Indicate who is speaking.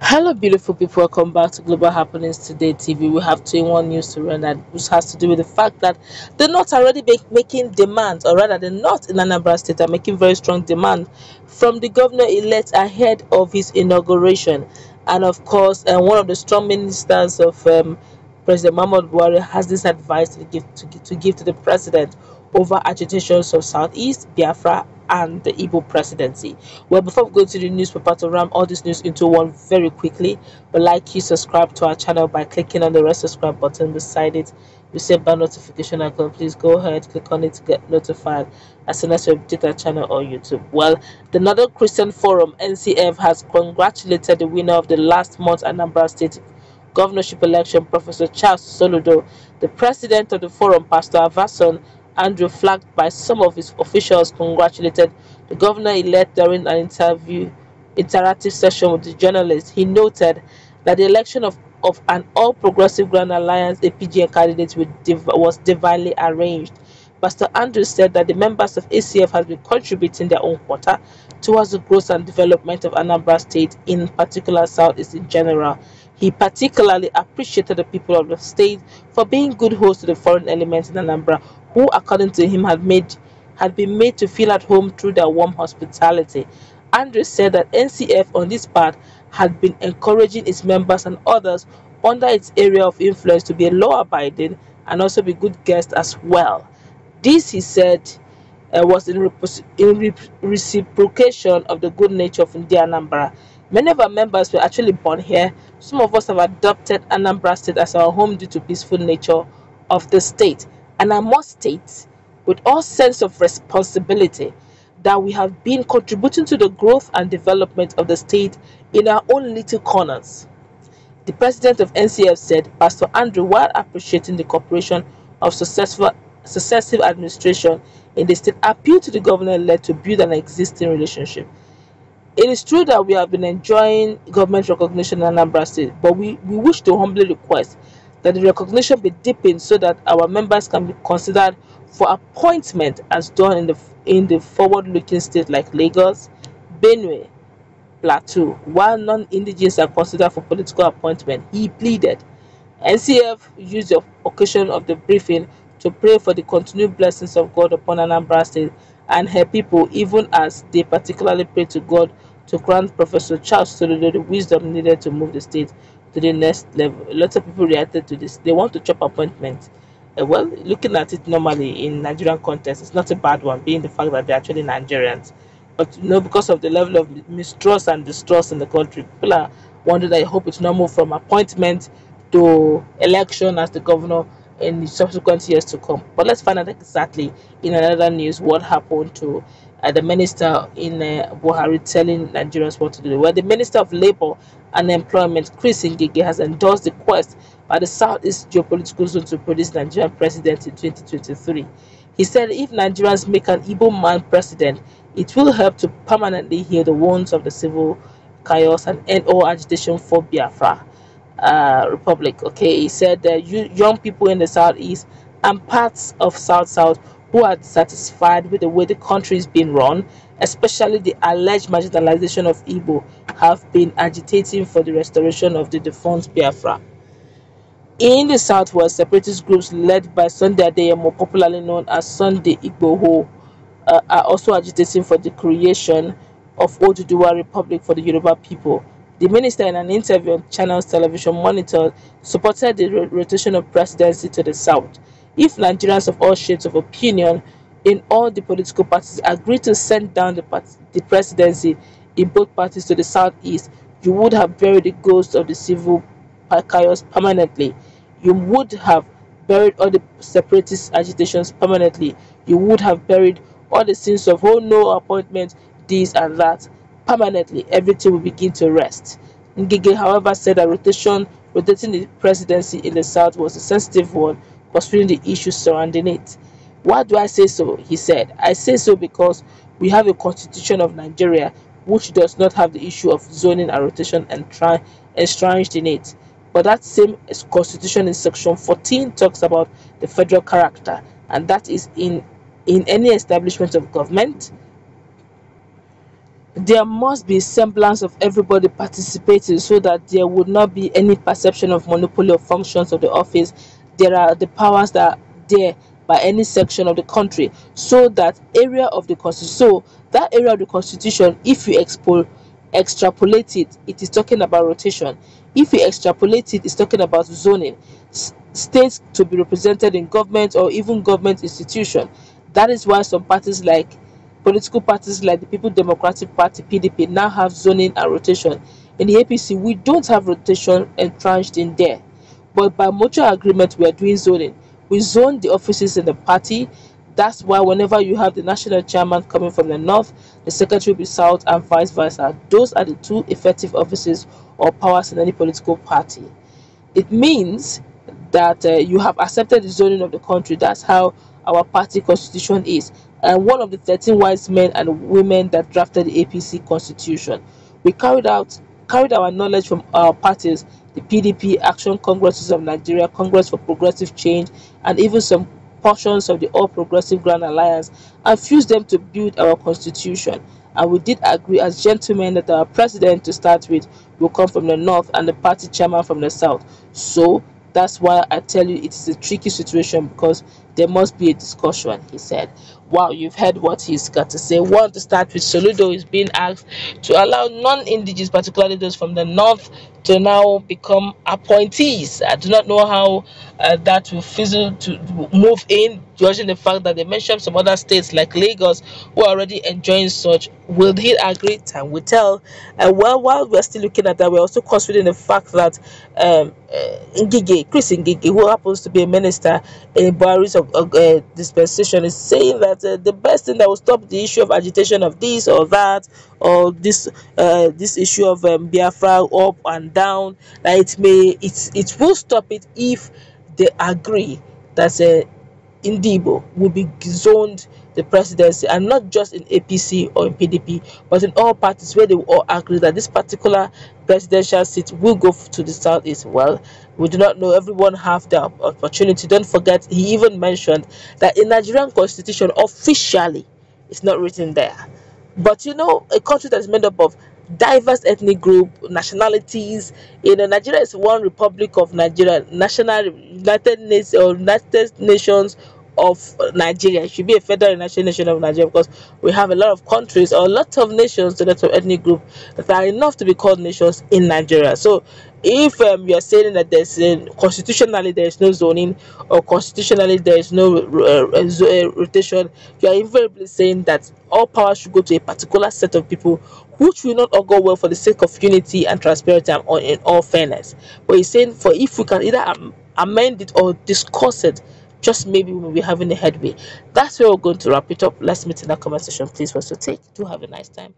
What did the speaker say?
Speaker 1: Hello, beautiful people. Welcome back to Global Happenings Today TV. We have 21 news to run that which has to do with the fact that the North are already making demands, or rather, the North in Anambra State are making very strong demand from the governor-elect ahead of his inauguration. And of course, one of the strong ministers of President Muhammad Buhari has this advice to give to the president over agitations of Southeast, Biafra, and the Igbo presidency. Well, before we go to the newspaper to ram all this news into one very quickly, we'd like you subscribe to our channel by clicking on the red subscribe button beside it. You see bell notification icon. Please go ahead, click on it to get notified as soon as we update our channel on YouTube. Well, the Northern Christian Forum (NCF) has congratulated the winner of the last month's Anambra State governorship election, Professor Charles Soludo. The president of the forum, Pastor Avason Andrew, flagged by some of his officials, congratulated the governor-elect during an interactive session with the journalists. He noted that the election of an all-progressive Grand Alliance APGN candidate was divinely arranged. Pastor Andrews said that the members of ACF have been contributing their own quota towards the growth and development of Anambra State, in particular Southeast in general. He particularly appreciated the people of the state for being good hosts to the foreign elements in Anambra, who, according to him, had been made to feel at home through their warm hospitality. Andrews said that NCF on this part had been encouraging its members and others under its area of influence to be law-abiding and also be good guests as well. This, he said, was in reciprocation of the good nature of India Anambra. Many of our members were actually born here. Some of us have adopted Anambra State as our home due to peaceful nature of the state. And I must state, with all sense of responsibility, that we have been contributing to the growth and development of the state in our own little corners. The president of NCF said, Pastor Andrew, while appreciating the cooperation of successive administration in the state, appealed to the governor-elect to build an existing relationship. It is true that we have been enjoying government recognition in Anambra State, but we wish to humbly request that the recognition be deepened so that our members can be considered for appointment as done in the forward-looking states like Lagos, Benue, Plateau, while non-indigenous are considered for political appointment. He pleaded. NCF used the occasion of the briefing to pray for the continued blessings of God upon Anambra State and her people, even as they particularly prayed to God to grant Professor Charles Soludo the wisdom needed to move the state to the next level. A lot of people reacted to this. They want to chop appointment. Well, looking at it normally in Nigerian context, it's not a bad one, being the fact that they're actually Nigerians. But because of the level of mistrust and distrust in the country, people are wondering that I hope it's not move from appointment to election as the governor in the subsequent years to come. But let's find out exactly in another news what happened to the minister in Buhari telling Nigerians what to do. Well, the Minister of Labour and Employment, Chris Ngige, has endorsed the quest by the Southeast geopolitical zone to produce Nigerian president in 2023. He said if Nigerians make an Igbo man president, it will help to permanently heal the wounds of the civil chaos and end all agitation for Biafra Republic. Okay, he said that young people in the Southeast and parts of South who are dissatisfied with the way the country is being run, especially the alleged marginalization of Igbo, have been agitating for the restoration of the defunct Biafra. In the Southwest, separatist groups led by Sunday Adeyemo, popularly known as Sunday Igboho, are also agitating for the creation of Oduduwa Republic for the Yoruba people. The minister, in an interview on Channels Television Monitor, supported the rotation of presidency to the south. If Nigerians of all shades of opinion in all the political parties agree to send down the presidency in both parties to the southeast, you would have buried the ghost of the civil chaos permanently. You would have buried all the separatist agitations permanently. You would have buried all the sins of oh no appointment, this and that permanently. Everything will begin to rest. Ngige, however, said that rotating the presidency in the south was a sensitive one, considering the issues surrounding it. Why do I say so? He said, I say so because we have a constitution of Nigeria which does not have the issue of zoning and rotation enshrined in it. But that same constitution in section 14 talks about the federal character, and that is in any establishment of government, there must be semblance of everybody participating so that there would not be any perception of monopoly of functions of the office. There are the powers that are there by any section of the country, so that area of the constitution, so that area of the constitution, if you extrapolate it, it is talking about rotation. If you extrapolate it, it's talking about zoning. States to be represented in government or even government institution. That is why some parties like political parties like the People Democratic Party (PDP) now have zoning and rotation. In the APC, we don't have rotation entrenched in there, but by mutual agreement we are doing zoning. We zone the offices in the party. That's why whenever you have the national chairman coming from the north, the secretary will be south, and vice versa. Those are the two effective offices or powers in any political party. It means that you have accepted the zoning of the country. That's how our party constitution is. And one of the 13 wise men and women that drafted the APC constitution, we carried our knowledge from our parties, the PDP, Action Congresses of Nigeria, Congress for Progressive Change, and even some portions of the All Progressive Grand Alliance, and fused them to build our constitution. And we did agree as gentlemen that our president to start with will come from the north and the party chairman from the south. So that's why I tell you it's a tricky situation, because there must be a discussion, he said. Wow, you've heard what he's got to say. Want to start with Soludo is being asked to allow non-indigenous, particularly those from the north, to now become appointees. I do not know how that will fizzle to move in, judging the fact that they mentioned some other states like Lagos who are already enjoying such. Will he agree? Time will tell. Well, while we're still looking at that, we're also considering the fact that Chris Ngige, who happens to be a minister in Buhari's dispensation, is saying that the best thing that will stop the issue of agitation of this or that, or this issue of Biafra up and down, that it will stop it if they agree that Indibo will be zoned the presidency, and not just in APC or in PDP, but in all parties, where they will all agree that this particular presidential seat will go to the southeast. Well, we do not know. Everyone have the opportunity. Don't forget, he even mentioned that in Nigerian constitution officially it's not written there, but a country that is made up of diverse ethnic group, nationalities. Nigeria is one republic of Nigeria, national United Nations or United Nations of Nigeria. It should be a federal United Nation of Nigeria, because we have a lot of countries or a lot of nations, a lot of ethnic group that are enough to be called nations in Nigeria. So if you are saying that there's constitutionally there is no zoning, or constitutionally there is no rotation, you are invariably saying that all power should go to a particular set of people, which will not all go well for the sake of unity and transparency and in all fairness. But he's saying, for if we can either amend it or discuss it, just maybe we'll be having a headway. That's where we're going to wrap it up. Let's meet in that comment section. Please, what's your take? Do have a nice time.